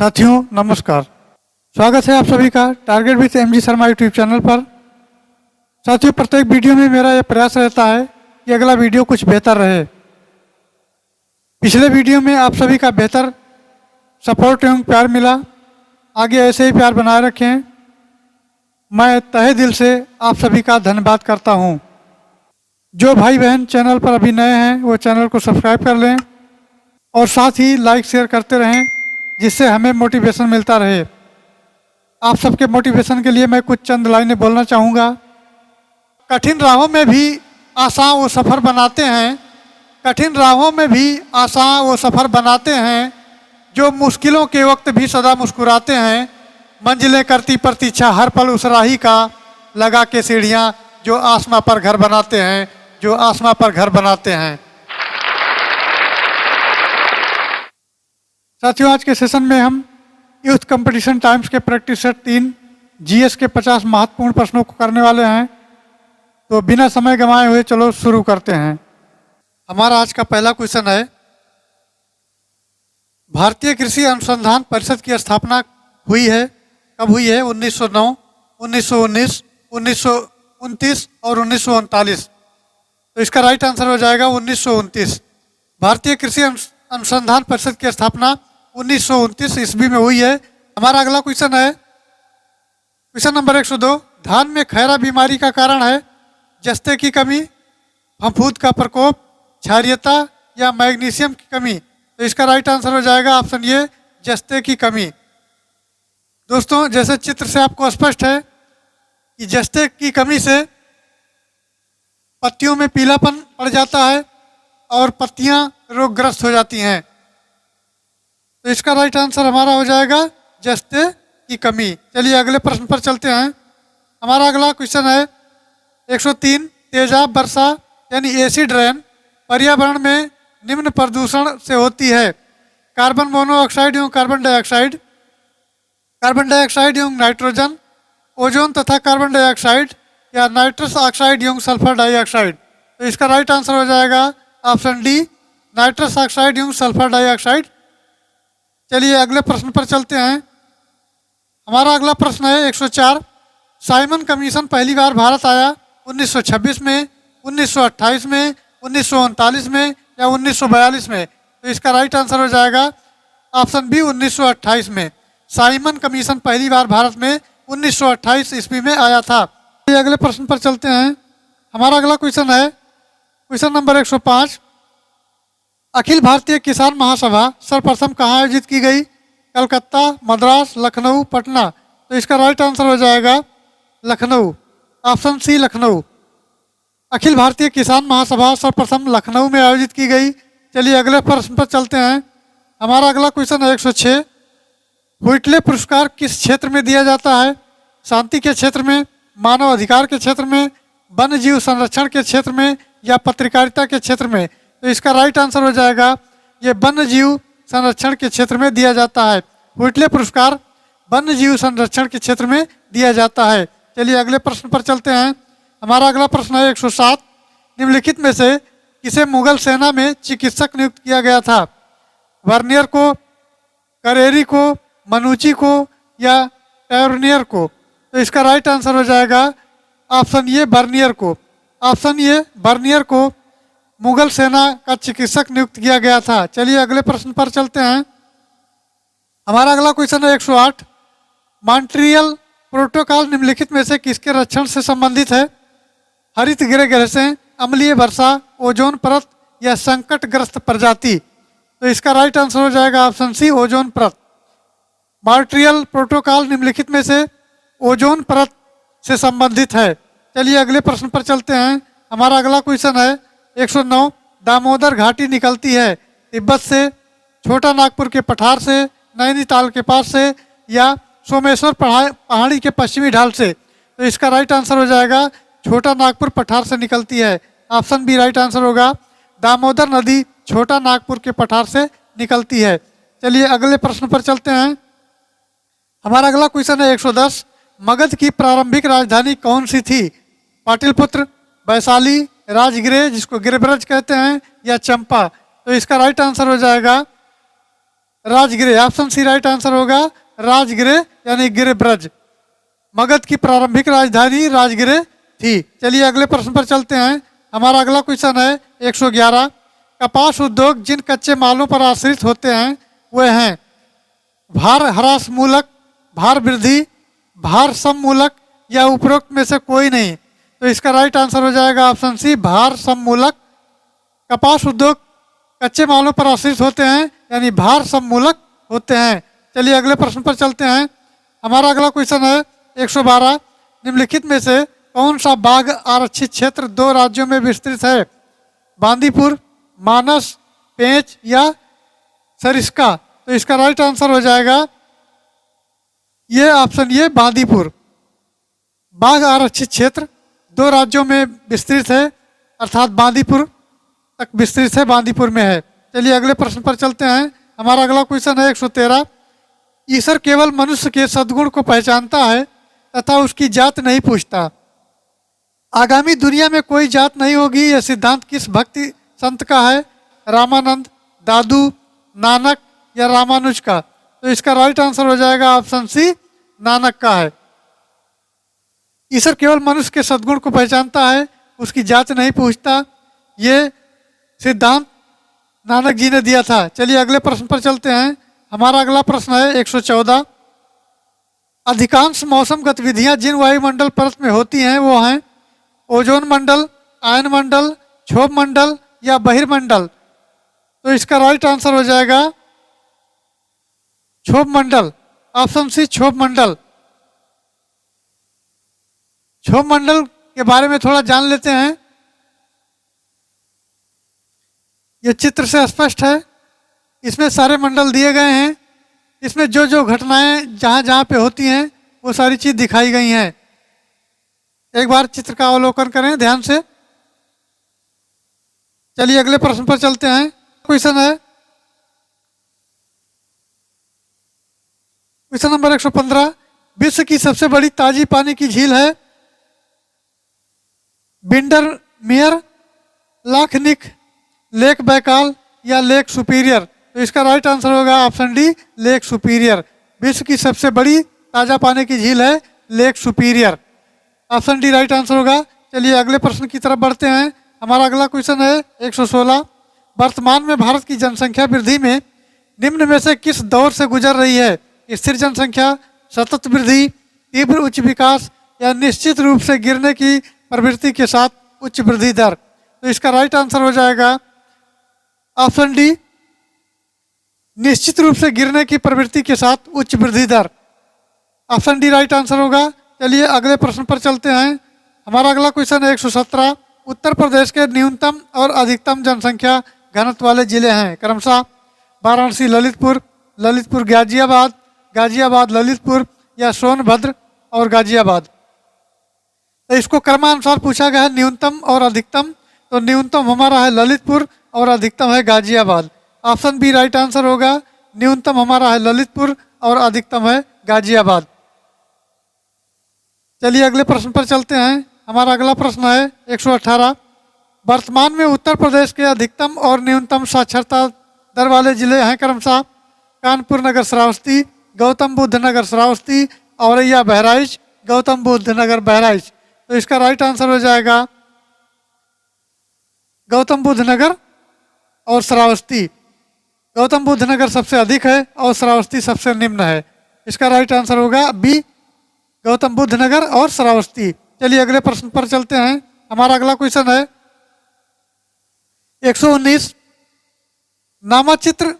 साथियों नमस्कार, स्वागत है आप सभी का target with MG Sharma YouTube channel पर। साथियों, प्रत्येक वीडियो में मेरा यह प्रयास रहता है कि अगला वीडियो कुछ बेहतर रहे। पिछले वीडियो में आप सभी का बेहतर सपोर्ट एवं प्यार मिला, आगे ऐसे ही प्यार बनाए रखें। मैं तहे दिल से आप सभी का धन्यवाद करता हूं। जो भाई बहन चैनल पर अभी नए हैं वो चैनल को सब्सक्राइब कर लें और साथ ही लाइक शेयर करते रहें, जिससे हमें मोटिवेशन मिलता रहे। आप सबके मोटिवेशन के लिए मैं कुछ चंद लाइनें बोलना चाहूँगा। कठिन राहों में भी आसान वो सफ़र बनाते हैं, कठिन राहों में भी आसान वो सफ़र बनाते हैं, जो मुश्किलों के वक्त भी सदा मुस्कुराते हैं। मंजिलें करती प्रतीक्षा हर पल उस राही का, लगा के सीढ़ियाँ जो आसमां पर घर बनाते हैं, जो आसमां पर घर बनाते हैं। साथियों, आज के सेशन में हम यूथ कंपटीशन टाइम्स के प्रैक्टिस सेट 3 जीएस के 50 महत्वपूर्ण प्रश्नों को करने वाले हैं। तो बिना समय गंवाए हुए चलो शुरू करते हैं। हमारा आज का पहला क्वेश्चन है, भारतीय कृषि अनुसंधान परिषद की स्थापना हुई है, कब हुई है? 1909, 1919, 1929 और 1939। तो इसका राइट आंसर हो जाएगा 1929। भारतीय कृषि अनुसंधान परिषद की स्थापना 1929 ईस्वी में हुई है। हमारा अगला क्वेश्चन है, क्वेश्चन नंबर 102, धान में खैरा बीमारी का कारण है जस्ते की कमी, फफूंद का प्रकोप, क्षारीयता या मैग्नीशियम की कमी। तो इसका राइट आंसर हो जाएगा ऑप्शन ए, जस्ते की कमी। दोस्तों, जैसे चित्र से आपको स्पष्ट है कि जस्ते की कमी से पत्तियों में पीलापन पड़ जाता है और पत्तियां रोगग्रस्त हो जाती हैं। तो इसका राइट आंसर हमारा हो जाएगा जस्ते की कमी। चलिए अगले प्रश्न पर चलते हैं। हमारा अगला क्वेश्चन है 103, तेजाब वर्षा यानी एसिड रेन पर्यावरण में निम्न प्रदूषण से होती है? कार्बन मोनोऑक्साइड एवं कार्बन डाइऑक्साइड, कार्बन डाइऑक्साइड एवं नाइट्रोजन, ओजोन तथा कार्बन डाइऑक्साइड या नाइट्रस ऑक्साइड एवं सल्फर डाइऑक्साइड। तो इसका राइट आंसर हो जाएगा ऑप्शन डी, नाइट्रस ऑक्साइड एवं सल्फर डाइऑक्साइड। चलिए अगले प्रश्न पर चलते हैं। हमारा अगला प्रश्न है 104, साइमन कमीशन पहली बार भारत आया 1926 में, 1928 में, 1939 में या 1942 में? तो इसका राइट आंसर हो जाएगा ऑप्शन बी, 1928 में। साइमन कमीशन पहली बार भारत में 1928 ईस्वी में आया था। चलिए अगले प्रश्न पर चलते हैं। हमारा अगला क्वेश्चन है, क्वेश्चन नंबर 105, अखिल भारतीय किसान महासभा सर्वप्रथम कहाँ आयोजित की गई? कलकत्ता, मद्रास, लखनऊ, पटना? तो इसका राइट आंसर हो जाएगा लखनऊ, ऑप्शन सी, लखनऊ। अखिल भारतीय किसान महासभा सर्वप्रथम लखनऊ में आयोजित की गई। चलिए अगले प्रश्न पर चलते हैं। हमारा अगला क्वेश्चन है 106, व्हिटले पुरस्कार किस क्षेत्र में दिया जाता है? शांति के क्षेत्र में, मानव अधिकार के क्षेत्र में, वन्य जीव संरक्षण के क्षेत्र में या पत्रकारिता के क्षेत्र में? तो इसका राइट आंसर हो जाएगा ये वन्य जीव संरक्षण के क्षेत्र में दिया जाता है। व्हिटले पुरस्कार वन्य जीव संरक्षण के क्षेत्र में दिया जाता है। चलिए अगले प्रश्न पर चलते हैं। हमारा अगला प्रश्न है 107, निम्नलिखित में से किसे मुगल सेना में चिकित्सक नियुक्त किया गया था? वर्नियर को, करेरी को, मनुची को या टैवर्नियर को? तो इसका राइट आंसर हो जाएगा ऑप्शन ये, बर्नियर को। ऑप्शन ये, बर्नियर को मुगल सेना का चिकित्सक नियुक्त किया गया था। चलिए अगले प्रश्न पर चलते हैं। हमारा अगला क्वेश्चन है 108, मॉन्ट्रियल प्रोटोकॉल निम्नलिखित में से किसके रक्षण से संबंधित है? हरित गृह गैसें, अम्लीय वर्षा, ओजोन परत या संकटग्रस्त प्रजाति? तो इसका राइट आंसर हो जाएगा ऑप्शन सी, ओजोन परत। मॉन्ट्रियल प्रोटोकॉल निम्नलिखित में से ओजोन परत से संबंधित है। चलिए अगले प्रश्न पर चलते हैं। हमारा अगला क्वेश्चन है 109, दामोदर घाटी निकलती है तिब्बत से, छोटा नागपुर के पठार से, नैनीताल के पास से या सोमेश्वर पहाड़ी के पश्चिमी ढाल से? तो इसका राइट आंसर हो जाएगा छोटा नागपुर पठार से निकलती है। ऑप्शन बी राइट आंसर होगा, दामोदर नदी छोटा नागपुर के पठार से निकलती है। चलिए अगले प्रश्न पर चलते हैं। हमारा अगला क्वेश्चन है 110, मगध की प्रारंभिक राजधानी कौन सी थी? पाटलिपुत्र, वैशाली, राजगृह जिसको गिरिब्रज कहते हैं या चंपा? तो इसका राइट आंसर हो जाएगा Rajgriha, option C right answer होगा राजगृह यानी गिर ब्रज। मगध की प्रारंभिक राजधानी राजगृह थी। चलिए अगले प्रश्न पर चलते हैं। हमारा अगला क्वेश्चन है 111। कपास उद्योग जिन कच्चे मालों पर आश्रित होते हैं वे हैं भार ह्रास मूलक, भार वृद्धि, भार सम मूलक या उपरोक्त में से कोई नहीं। तो इसका राइट आंसर हो जाएगा ऑप्शन सी भार सम मूलक। कपास उद्योग कच्चे मालों पर आश्रित होते हैं यानी भार सम मूलक होते हैं। चलिए अगले प्रश्न पर चलते हैं। हमारा अगला क्वेश्चन है 112। निम्नलिखित में से कौन सा बाघ आरक्षित क्षेत्र 2 राज्यों में विस्तृत है? बांदीपुर, मानस, पेंच या सरिस्का। तो इसका राइट आंसर हो जाएगा ये ऑप्शन ये बांदीपुर। बाघ आरक्षित क्षेत्र 2 राज्यों में विस्तृत है अर्थात बांदीपुर तक विस्तृत है, बांदीपुर में है। चलिए अगले प्रश्न पर चलते हैं। हमारा अगला क्वेश्चन है 113। ईश्वर केवल मनुष्य के सद्गुण को पहचानता है तथा उसकी जात नहीं पूछता। आगामी दुनिया में कोई जात नहीं होगी, यह सिद्धांत किस भक्ति संत का है? रामानंद, दादू, नानक या रामानुज का। तो इसका राइट आंसर हो जाएगा ऑप्शन सी नानक का है। ईश्वर केवल मनुष्य के सद्गुण को पहचानता है, उसकी जात नहीं पूछता, ये सिद्धांत नानक जी ने दिया था। चलिए अगले प्रश्न पर चलते हैं। हमारा अगला प्रश्न है 114। अधिकांश मौसम गतिविधियां जिन वायुमंडल परत में होती हैं वो हैं ओजोन मंडल, आयन मंडल, क्षोभ मंडल या बहिर्मंडल। तो इसका राइट आंसर हो जाएगा क्षोभ मंडल, ऑप्शन सी क्षोभ मंडल। क्षोभ मंडल के बारे में थोड़ा जान लेते हैं। ये चित्र से स्पष्ट है, इसमें सारे मंडल दिए गए हैं। इसमें जो जो घटनाएं जहां जहां पे होती हैं वो सारी चीज दिखाई गई हैं। एक बार चित्र का अवलोकन करें ध्यान से। चलिए अगले प्रश्न पर चलते हैं। क्वेश्चन है क्वेश्चन नंबर 115। विश्व की सबसे बड़ी ताजी पानी की झील है बिंडर मेयर, लाखनिक, लेक बैकाल या लेक सुपीरियर। तो इसका राइट आंसर होगा ऑप्शन डी लेक सुपीरियर। विश्व की सबसे बड़ी ताजा पानी की झील है lake superior, option D right answer होगा। चलिए अगले प्रश्न की तरफ बढ़ते हैं। हमारा अगला क्वेश्चन है 116। वर्तमान में भारत की जनसंख्या वृद्धि में निम्न में से किस दौर से गुजर रही है? स्थिर जनसंख्या, सतत वृद्धि, तीव्र उच्च विकास या निश्चित रूप से गिरने की प्रवृत्ति के साथ उच्च वृद्धि दर। तो इसका राइट आंसर हो जाएगा ऑप्शन डी निश्चित रूप से गिरने की प्रवृत्ति के साथ उच्च वृद्धि दर, ऑप्शन डी राइट आंसर होगा। चलिए अगले प्रश्न पर चलते हैं। हमारा अगला क्वेश्चन है 117। उत्तर प्रदेश के न्यूनतम और अधिकतम जनसंख्या घनत्व वाले जिले हैं क्रमशः वाराणसी, ललितपुर, ललितपुर गाजियाबाद, गाजियाबाद ललितपुर या सोनभद्र और गाजियाबाद। तो इसको क्रमानुसार पूछा गया है न्यूनतम और अधिकतम। तो न्यूनतम हमारा है ललितपुर और अधिकतम है Ghaziabad, option B right answer होगा। न्यूनतम हमारा है ललितपुर और अधिकतम है गाजियाबाद। चलिए अगले प्रश्न पर चलते हैं। हमारा अगला प्रश्न है 118। वर्तमान में उत्तर प्रदेश के अधिकतम और न्यूनतम साक्षरता दर वाले जिले हैं क्रमशः कानपुर नगर श्रावस्ती, गौतम बुद्ध नगर श्रावस्ती, औरैया बहराइच, गौतम बुद्ध नगर बहराइच। तो इसका राइट आंसर हो जाएगा गौतम बुद्ध नगर और श्रावस्ती। गौतम बुद्ध नगर सबसे अधिक है और श्रावस्ती सबसे निम्न है। इसका राइट आंसर होगा बी गौतम बुद्ध नगर और श्रावस्ती। चलिए अगले प्रश्न पर चलते हैं। हमारा अगला क्वेश्चन है 119। नामाचित्र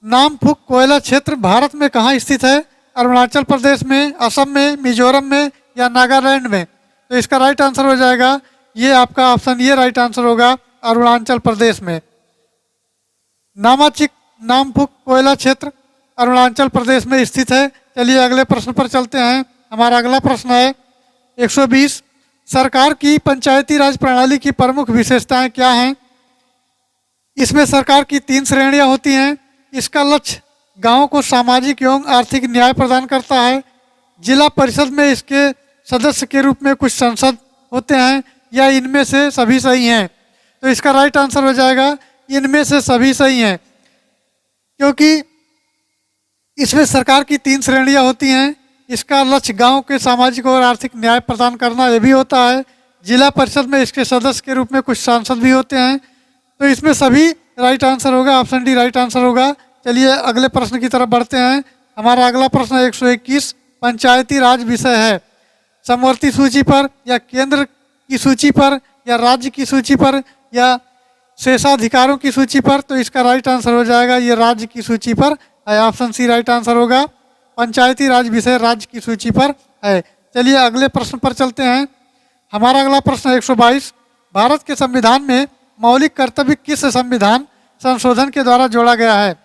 नामफुक कोयला क्षेत्र भारत में कहाँ स्थित है? अरुणाचल प्रदेश में, असम में, मिजोरम में या नागालैंड में? तो इसका राइट आंसर हो जाएगा ये आपका ऑप्शन ये राइट आंसर होगा अरुणाचल प्रदेश में। नामाचिक नामफुक कोयला क्षेत्र अरुणाचल प्रदेश में स्थित है। चलिए अगले प्रश्न पर चलते हैं। हमारा अगला प्रश्न है 120। सरकार की पंचायती राज प्रणाली की प्रमुख विशेषताएं क्या हैं? इसमें सरकार की 3 श्रेणियां होती हैं। इसका लक्ष्य गांवों को सामाजिक एवं आर्थिक न्याय प्रदान करता है। जिला परिषद में इसके सदस्य के रूप में कुछ सांसद होते हैं या इनमें से सभी सही हैं? तो इसका राइट आंसर हो जाएगा इनमें से सभी सही हैं, क्योंकि इसमें सरकार की 3 श्रेणियां होती हैं। इसका लक्ष्य गांव के सामाजिक और आर्थिक न्याय प्रदान करना ये भी होता है। जिला परिषद में इसके सदस्य के रूप में कुछ सांसद भी होते हैं। तो इसमें सभी राइट आंसर होगा, ऑप्शन डी राइट आंसर होगा। चलिए अगले प्रश्न की तरफ बढ़ते हैं। हमारा अगला प्रश्न 121 पंचायती राज विषय है। समवर्ती सूची पर या केंद्र की सूची पर या राज्य की सूची पर या शेषाधिकारों की सूची पर? तो इसका राइट आंसर हो जाएगा ये राज्य की सूची पर है। ऑप्शन सी राइट आंसर होगा। पंचायती राज विषय राज्य की सूची पर है। चलिए अगले प्रश्न पर चलते हैं। हमारा अगला प्रश्न 122 भारत के संविधान में मौलिक कर्तव्य किस संविधान संशोधन के द्वारा जोड़ा गया है?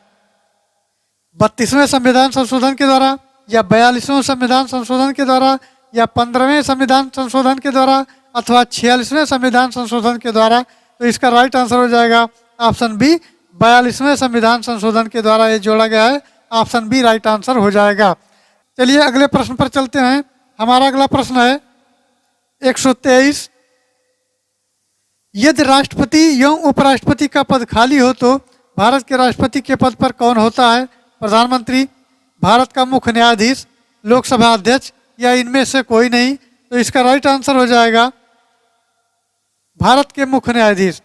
32वें संविधान संशोधन के द्वारा या 42वें संविधान संशोधन के द्वारा या 15वें संविधान संशोधन के द्वारा अथवा 46वें संविधान संशोधन के द्वारा? तो इसका राइट आंसर हो जाएगा ऑप्शन बी 42वें संविधान संशोधन के द्वारा ये जोड़ा गया है। ऑप्शन बी राइट आंसर हो जाएगा। चलिए अगले प्रश्न पर चलते हैं। हमारा अगला प्रश्न है 123 यदि राष्ट्रपति एवं उपराष्ट्रपति का पद खाली हो तो भारत के राष्ट्रपति के पद पर कौन होता है? प्रधानमंत्री, भारत का मुख्य न्यायाधीश, लोकसभा अध्यक्ष या इनमें से कोई नहीं? तो इसका राइट आंसर हो जाएगा भारत के मुख्य न्यायाधीश।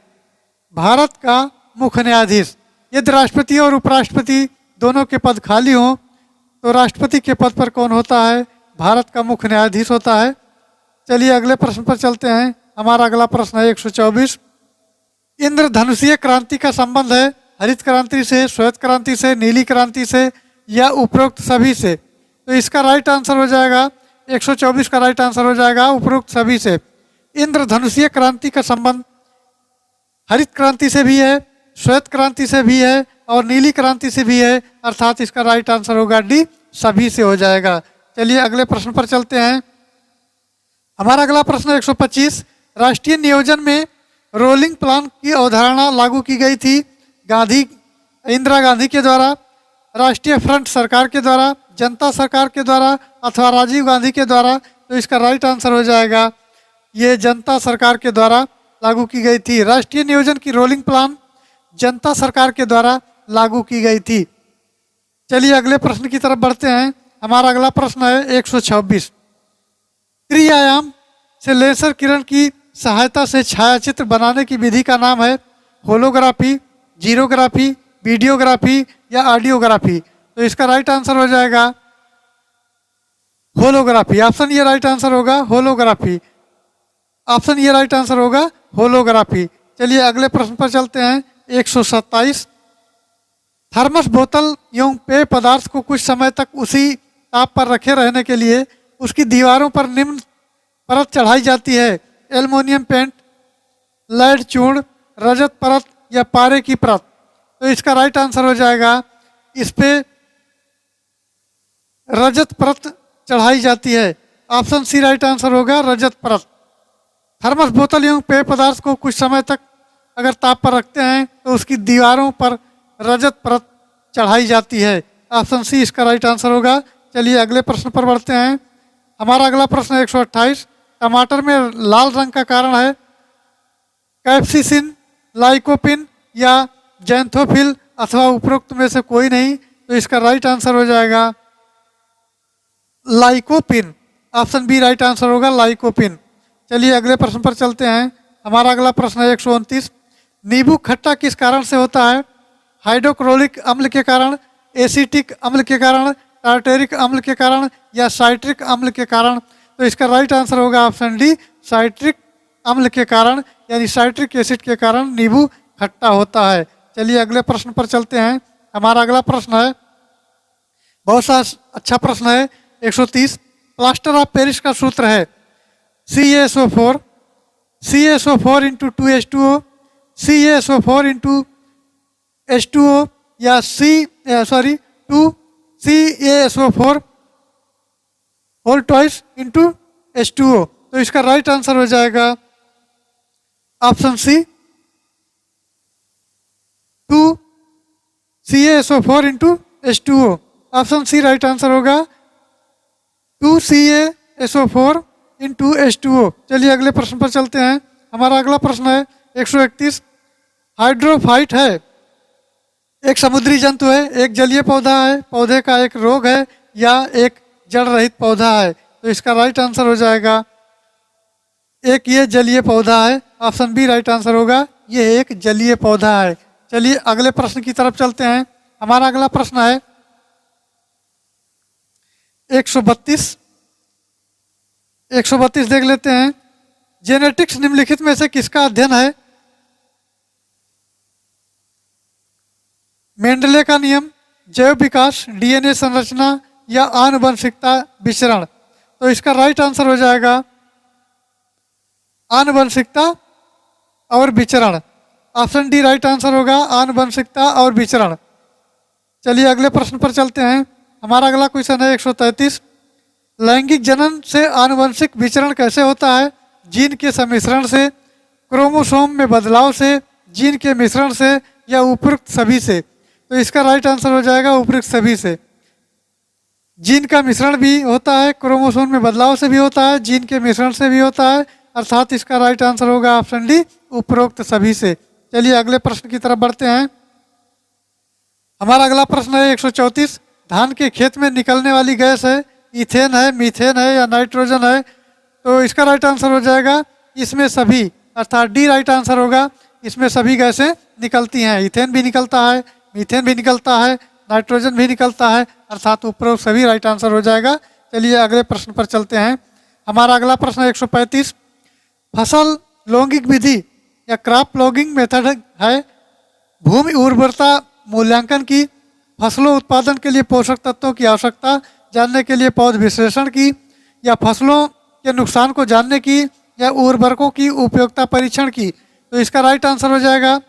भारत का मुख्य न्यायाधीश। यदि राष्ट्रपति और उपराष्ट्रपति दोनों के पद खाली हों तो राष्ट्रपति के पद पर कौन होता है? भारत का मुख्य न्यायाधीश होता है। चलिए अगले प्रश्न पर चलते हैं। हमारा अगला प्रश्न है 124 इंद्रधनुषीय क्रांति का संबंध है हरित क्रांति से, श्वेत क्रांति से, नीली क्रांति से या उपरोक्त सभी से? तो इसका राइट आंसर हो जाएगा 124 का राइट आंसर हो जाएगा उपरोक्त सभी से। इंद्रधनुषीय क्रांति का संबंध हरित क्रांति से भी है, श्वेत क्रांति से भी है और नीली क्रांति से भी है, अर्थात इसका राइट आंसर होगा डी सभी से हो जाएगा। चलिए अगले प्रश्न पर चलते हैं। हमारा अगला प्रश्न 125 राष्ट्रीय नियोजन में रोलिंग प्लान की अवधारणा लागू की गई थी इंदिरा गांधी के द्वारा, राष्ट्रीय फ्रंट सरकार के द्वारा, जनता सरकार के द्वारा अथवा राजीव गांधी के द्वारा? तो इसका राइट आंसर हो जाएगा ये जनता सरकार के द्वारा लागू की गई थी। राष्ट्रीय नियोजन की रोलिंग प्लान जनता सरकार के द्वारा लागू की गई थी। चलिए अगले प्रश्न की तरफ बढ़ते हैं। हमारा अगला प्रश्न है 126 त्रिआयाम से लेजर किरण की सहायता से छायाचित्र बनाने की विधि का नाम है होलोग्राफी, जीरोग्राफी, वीडियोग्राफी या ऑडियोग्राफी? तो इसका राइट आंसर हो जाएगा होलोग्राफी। ऑप्शन ये राइट आंसर होगा होलोग्राफी। ऑप्शन ये राइट आंसर होगा होलोग्राफी। चलिए अगले प्रश्न पर चलते हैं 127 थर्मस बोतल एवं पेय पदार्थ को कुछ समय तक उसी ताप पर रखे रहने के लिए उसकी दीवारों पर निम्न परत चढ़ाई जाती है एल्युमिनियम पेंट, लेड चूर्ण, रजत परत या पारे की परत? तो इसका राइट आंसर हो जाएगा इस पे रजत परत चढ़ाई जाती है। ऑप्शन सी राइट आंसर होगा रजत परत। थर्मस बोतल एवं पेय पदार्थ को कुछ समय तक अगर ताप पर रखते हैं तो उसकी दीवारों पर रजत परत चढ़ाई जाती है। ऑप्शन सी इसका राइट आंसर होगा। चलिए अगले प्रश्न पर बढ़ते हैं। हमारा अगला प्रश्न 128 टमाटर में लाल रंग का कारण है कैप्सिसिन, लाइकोपिन या जैंथोफिल अथवा उपरोक्त में से कोई नहीं? तो इसका राइट आंसर हो जाएगा lycopene. Option B right answer होगा लाइकोपिन। चलिए अगले प्रश्न पर चलते हैं। हमारा अगला प्रश्न है 129 नींबू खट्टा किस कारण से होता है? हाइड्रोक्लोरिक अम्ल के कारण, एसिटिक अम्ल के कारण, टार्टेरिक अम्ल के कारण या साइट्रिक अम्ल के कारण? तो इसका राइट आंसर होगा ऑप्शन डी साइट्रिक अम्ल के कारण, यानी साइट्रिक एसिड के कारण नींबू खट्टा होता है। चलिए अगले प्रश्न पर चलते हैं। हमारा अगला प्रश्न है बहुत सा अच्छा प्रश्न है 130 प्लास्टर ऑफ पेरिस का सूत्र है CaSO4 CaSO4 into 2H2O, CaSO4 into H2O या 2CaSO4 whole twice into H2O? तो इसका राइट आंसर हो जाएगा option C 2CaSO4 into H2O। Option C right answer होगा 2CaSO4 इंटू H2O। चलिए अगले प्रश्न पर चलते हैं। हमारा अगला प्रश्न है 131 हाइड्रोफाइट है एक समुद्री जंतु है, एक जलीय पौधा है, पौधे का एक रोग है, या एक जड़ रहित पौधा है। तो इसका राइट आंसर हो जाएगा एक ये जलीय पौधा है। ऑप्शन बी राइट आंसर होगा, ये एक जलीय पौधा है। चलिए अगले प्रश्न की तरफ चलते हैं। हमारा अगला प्रश्न है 132। 132 देख लेते हैं। जेनेटिक्स निम्नलिखित में से किसका अध्ययन है? मेंडले का नियम, जैव विकास, डीएनए संरचना, या आनुवंशिकता विचरण। तो इसका राइट आंसर हो जाएगा आनुवंशिकता और विचरण। ऑप्शन डी राइट आंसर होगा, आनुवंशिकता और विचरण। चलिए अगले प्रश्न पर चलते हैं। हमारा अगला क्वेश्चन है 133। लैंगिक जनन से आनुवंशिक विचरण कैसे होता है? जीन के सम्मिश्रण से, क्रोमोसोम में बदलाव से, जीन के मिश्रण से, या उपरोक्त सभी से। तो इसका राइट आंसर हो जाएगा उपरोक्त सभी से। जीन का मिश्रण भी होता है, क्रोमोसोम में बदलाव से भी होता है, जीन के मिश्रण से भी होता है, अर्थात इसका राइट आंसर होगा ऑप्शन डी, उपरोक्त सभी से। चलिए अगले प्रश्न की तरफ बढ़ते हैं। हमारा अगला प्रश्न है 134। धान के खेत में निकलने वाली गैस है, इथेन है, मीथेन है, या नाइट्रोजन है। तो इसका राइट आंसर हो जाएगा इसमें सभी, अर्थात डी राइट आंसर होगा, इसमें सभी गैसें निकलती हैं। इथेन भी निकलता है, मीथेन भी निकलता है, नाइट्रोजन भी निकलता है, अर्थात उपरोक्त सभी राइट आंसर हो जाएगा। चलिए अगले प्रश्न पर चलते हैं। हमारा अगला प्रश्न है 135। फसल लॉगिंग विधि या क्रॉप लॉगिंग मेथड है भूमि उर्वरता मूल्यांकन की, फसलों उत्पादन के लिए पोषक तत्वों की आवश्यकता जानने के लिए पौध विश्लेषण की, या फसलों के नुकसान को जानने की, या उर्वरकों की उपयोगिता परीक्षण की। तो इसका राइट आंसर हो जाएगा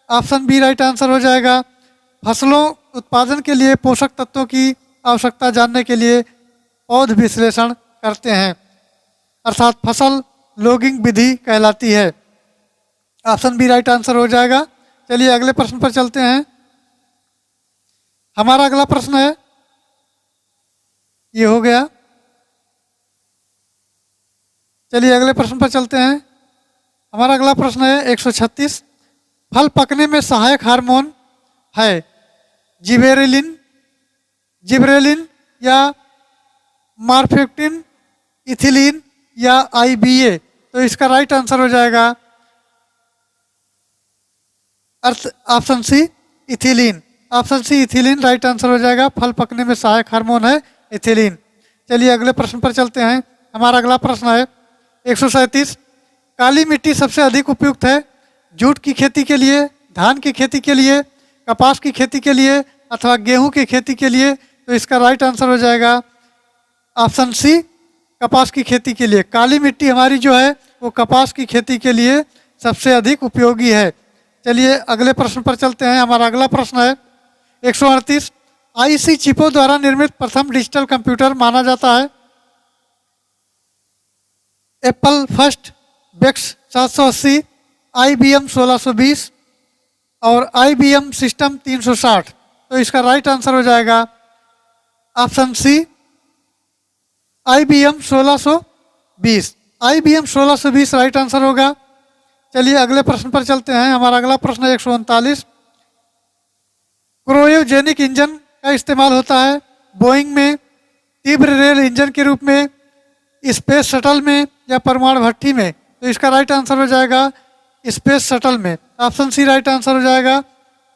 ऑप्शन बी राइट आंसर हो जाएगा, फसलों उत्पादन के लिए पोषक तत्वों की आवश्यकता जानने के लिए पौध विश्लेषण करते हैं, अर्थात फसल लॉगिंग विधि कहलाती है। ऑप्शन बी राइट आंसर हो जाएगा। चलिए अगले प्रश्न पर चलते हैं। हमारा अगला प्रश्न है, ये हो गया। चलिए अगले प्रश्न पर चलते हैं। हमारा अगला प्रश्न है 136। फल पकने में सहायक हार्मोन है जिबेरेलिन, जिब्रेलिन, या मार्फेक्टिन, इथिलीन, या आईबीए। तो इसका राइट आंसर हो जाएगा option C ethylene. Option C ethylene right answer हो जाएगा। फल पकने में सहायक हार्मोन है इथिलीन। चलिए अगले प्रश्न पर चलते हैं। हमारा अगला प्रश्न है 137। काली मिट्टी सबसे अधिक उपयुक्त है जूट की खेती के लिए, धान की खेती के लिए, कपास की खेती के लिए, अथवा गेहूं की खेती के लिए। तो इसका राइट आंसर हो जाएगा ऑप्शन सी कपास की खेती के लिए। काली मिट्टी हमारी जो है वो कपास की खेती के लिए सबसे अधिक उपयोगी है। चलिए अगले प्रश्न पर चलते हैं। हमारा अगला प्रश्न है 138। आईसी चिपों द्वारा निर्मित प्रथम डिजिटल कंप्यूटर माना जाता है एप्पल फर्स्ट बेक्स 780, IBM 1620, और IBM सिस्टम 360। तो इसका राइट आंसर हो जाएगा option C IBM 1620। IBM 1620 right answer होगा। चलिए अगले प्रश्न पर चलते हैं। हमारा अगला प्रश्न है 139। क्रायोजेनिक इंजन का इस्तेमाल होता है बोइंग में, तीव्र रेल इंजन के रूप में, स्पेस शटल में, या परमाणु भट्ठी में। तो इसका राइट आंसर हो जाएगा स्पेस शटल में। ऑप्शन सी राइट आंसर हो जाएगा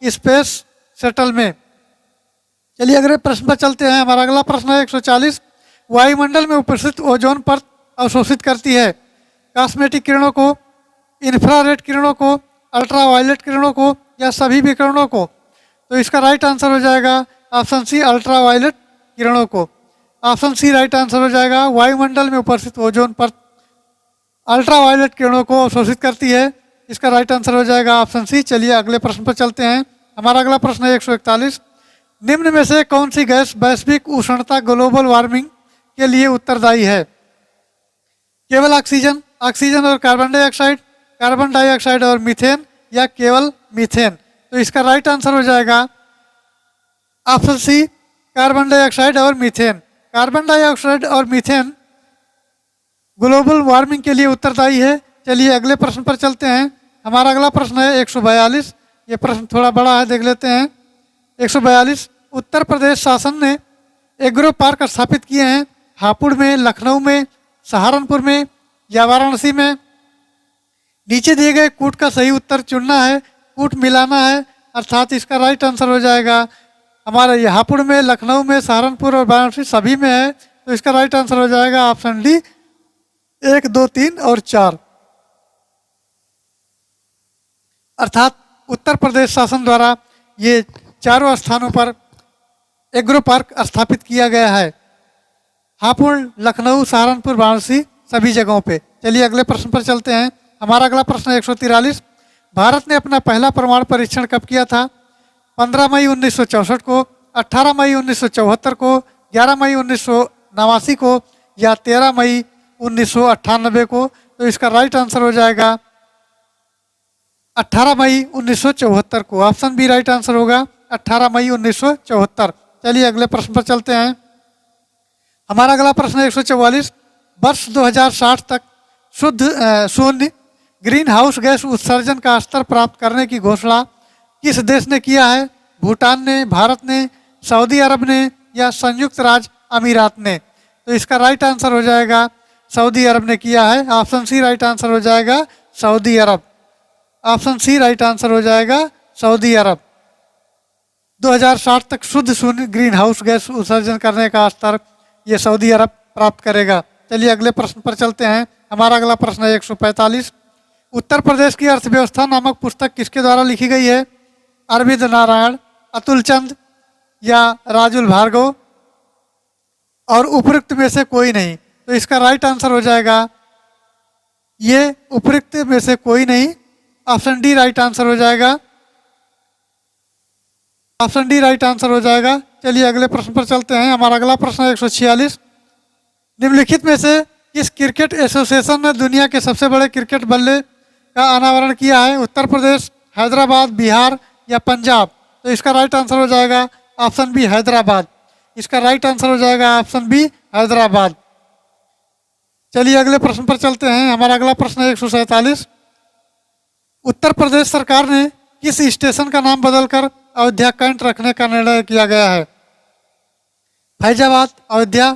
स्पेस शटल में। चलिए अगले प्रश्न पर चलते हैं। हमारा अगला प्रश्न है 140। वायुमंडल में उपस्थित ओजोन परत अवशोषित करती है कॉस्मेटिक किरणों को, इंफ्रारेड किरणों को, अल्ट्रावायलेट किरणों को, या सभी विकिरणों को। तो इसका राइट आंसर हो जाएगा ऑप्शन सी अल्ट्रावायलेट किरणों को। ऑप्शन सी राइट आंसर हो जाएगा। वायुमंडल में उपस्थित ओजोन परत अल्ट्रावायलेट किरणों को अवशोषित करती है, इसका राइट आंसर हो जाएगा ऑप्शन सी। चलिए अगले प्रश्न पर चलते हैं। हमारा अगला प्रश्न है 141। निम्न में से कौन सी गैस वैश्विक उष्णता ग्लोबल वार्मिंग के लिए उत्तरदायी है? केवल ऑक्सीजन, ऑक्सीजन और कार्बन डाइऑक्साइड, कार्बन डाइऑक्साइड और मीथेन, या केवल मीथेन। तो इसका राइट आंसर हो जाएगा ऑप्शन सी कार्बन डाइऑक्साइड और मीथेन। कार्बन डाइऑक्साइड और मीथेन ग्लोबल वार्मिंग के लिए उत्तरदायी है। चलिए अगले प्रश्न पर चलते हैं। हमारा अगला प्रश्न है 142। ये प्रश्न थोड़ा बड़ा है, देख लेते हैं। 142 उत्तर प्रदेश शासन ने एग्रो पार्क स्थापित किए हैं हापुड़ में, लखनऊ में, सहारनपुर में या वाराणसी में। नीचे दिए गए कूट का सही उत्तर चुनना है, कूट मिलाना है, अर्थात इसका राइट आंसर हो जाएगा हमारा ये हापुड़ में, लखनऊ में, सहारनपुर और वाराणसी सभी में है, तो इसका राइट आंसर हो जाएगा ऑप्शन डी 1, 2, 3 और 4। अर्थात उत्तर प्रदेश शासन द्वारा ये चारों स्थानों पर एग्रो पार्क स्थापित किया गया है, हापुड़, लखनऊ, सहारनपुर, वाराणसी सभी जगहों पे। चलिए अगले प्रश्न पर चलते हैं। हमारा अगला प्रश्न है 143। भारत ने अपना पहला परमाणु परीक्षण कब किया था? 15 मई 1964 को, 18 मई 1974 को, 11 मई 1989 को या 13 मई 1998 को। तो इसका राइट आंसर हो जाएगा 18 मई 1974 को। ऑप्शन बी राइट आंसर होगा 18 मई 1974। चलिए अगले प्रश्न पर चलते हैं। हमारा अगला प्रश्न है 144। वर्ष 2060 तक शून्य ग्रीन हाउस गैस उत्सर्जन का स्तर प्राप्त करने की घोषणा किस देश ने किया है? भूटान ने, भारत ने, सऊदी अरब ने या संयुक्त राज्य अमीरात ने। तो इसका राइट आंसर हो जाएगा सऊदी अरब ने किया है। ऑप्शन सी राइट आंसर हो जाएगा सऊदी अरब। ऑप्शन सी राइट आंसर हो जाएगा सऊदी अरब। 2060 तक शुद्ध शून्य ग्रीन हाउस गैस उत्सर्जन करने का स्तर ये सऊदी अरब प्राप्त करेगा। चलिए अगले प्रश्न पर चलते हैं। हमारा अगला प्रश्न है 145। उत्तर प्रदेश की अर्थव्यवस्था नामक पुस्तक किसके द्वारा लिखी गई है? अरविंद नारायण, अतुल चंद या राजुल भार्गव और उपयुक्त में से कोई नहीं। तो इसका राइट आंसर हो जाएगा ये उपयुक्त में से कोई नहीं। ऑप्शन डी राइट आंसर हो जाएगा। ऑप्शन डी राइट आंसर हो जाएगा। चलिए अगले प्रश्न पर चलते हैं। हमारा अगला प्रश्न है 146। निम्नलिखित में से किस क्रिकेट एसोसिएशन ने दुनिया के सबसे बड़े क्रिकेट बल्ले का अनावरण किया है? उत्तर प्रदेश, हैदराबाद, बिहार या पंजाब। तो इसका राइट आंसर हो जाएगा ऑप्शन बी हैदराबाद। इसका राइट आंसर हो जाएगा ऑप्शन बी हैदराबाद। चलिए अगले प्रश्न पर चलते हैं। हमारा अगला प्रश्न है 147। उत्तर प्रदेश सरकार ने किस स्टेशन का नाम बदलकर अयोध्या कैंट रखने का निर्णय किया गया है? फैजाबाद, अयोध्या,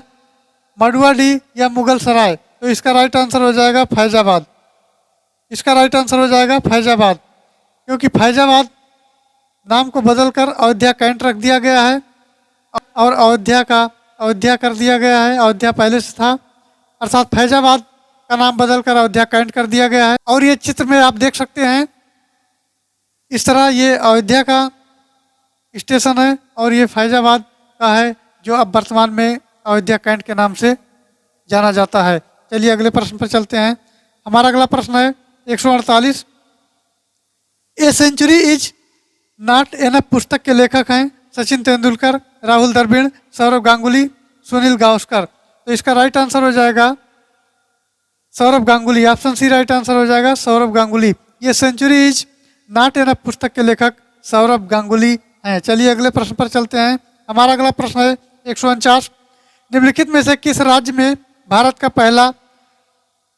मडुआडी या मुगल सराय। तो इसका राइट आंसर हो जाएगा फैजाबाद। इसका राइट आंसर हो जाएगा फैजाबाद, क्योंकि फैजाबाद नाम को बदलकर अयोध्या कैंट रख दिया गया है और अयोध्या कर दिया गया है। अयोध्या पहले से था, अर्थात फैजाबाद का नाम बदलकर अयोध्या कैंट कर दिया गया है। और ये चित्र में आप देख सकते हैं, इस तरह ये अयोध्या का स्टेशन है और ये फैजाबाद का है, जो अब वर्तमान में अयोध्या कैंट के नाम से जाना जाता है। चलिए अगले प्रश्न पर चलते हैं। हमारा अगला प्रश्न है 148। A century is not enough पुस्तक के लेखक हैं सचिन तेंदुलकर, राहुल द्रविड़, सौरव गांगुली, सुनील गावस्कर। तो इसका राइट आंसर हो जाएगा Sourav Ganguly. Option C right answer हो जाएगा सौरव गांगुली। ये सेंचुरी इज नॉट एनफ पुस्तक के लेखक सौरव गांगुली हैं। चलिए अगले प्रश्न पर चलते हैं। हमारा अगला प्रश्न है 149। निम्नलिखित में से किस राज्य में भारत का पहला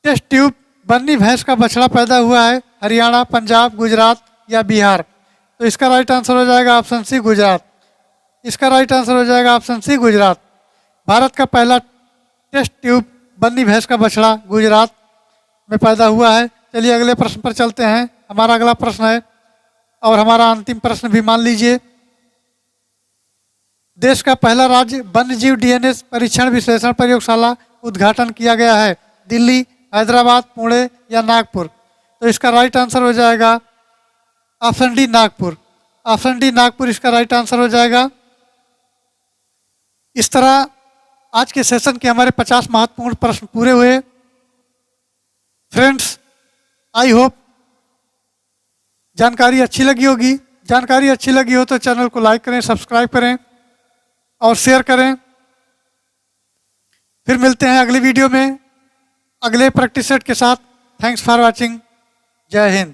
टेस्ट ट्यूब बन्नी भैंस का बछड़ा पैदा हुआ है? हरियाणा, पंजाब, गुजरात या बिहार। तो इसका राइट आंसर हो जाएगा ऑप्शन सी गुजरात। इसका राइट आंसर हो जाएगा ऑप्शन सी गुजरात। भारत का पहला टेस्ट ट्यूब बन्नी भैंस का बछड़ा गुजरात में पैदा हुआ है। चलिए अगले प्रश्न पर चलते हैं। हमारा अगला प्रश्न है और हमारा अंतिम प्रश्न भी मान लीजिए। देश का पहला राज्य वन्यजीव डीएनए परीक्षण विश्लेषण प्रयोगशाला उद्घाटन किया गया है? दिल्ली, हैदराबाद, पुणे या नागपुर। तो इसका राइट आंसर हो जाएगा option D Nagpur. Option D Nagpur इसका राइट आंसर हो जाएगा। इस तरह आज के सेशन के हमारे 50 महत्वपूर्ण प्रश्न पूरे हुए। फ्रेंड्स, आई होप जानकारी अच्छी लगी होगी। जानकारी अच्छी लगी हो तो चैनल को लाइक करें, सब्सक्राइब करें और शेयर करें। फिर मिलते हैं अगली वीडियो में अगले प्रैक्टिस सेट के साथ। Thanks for watching. जय हिंद।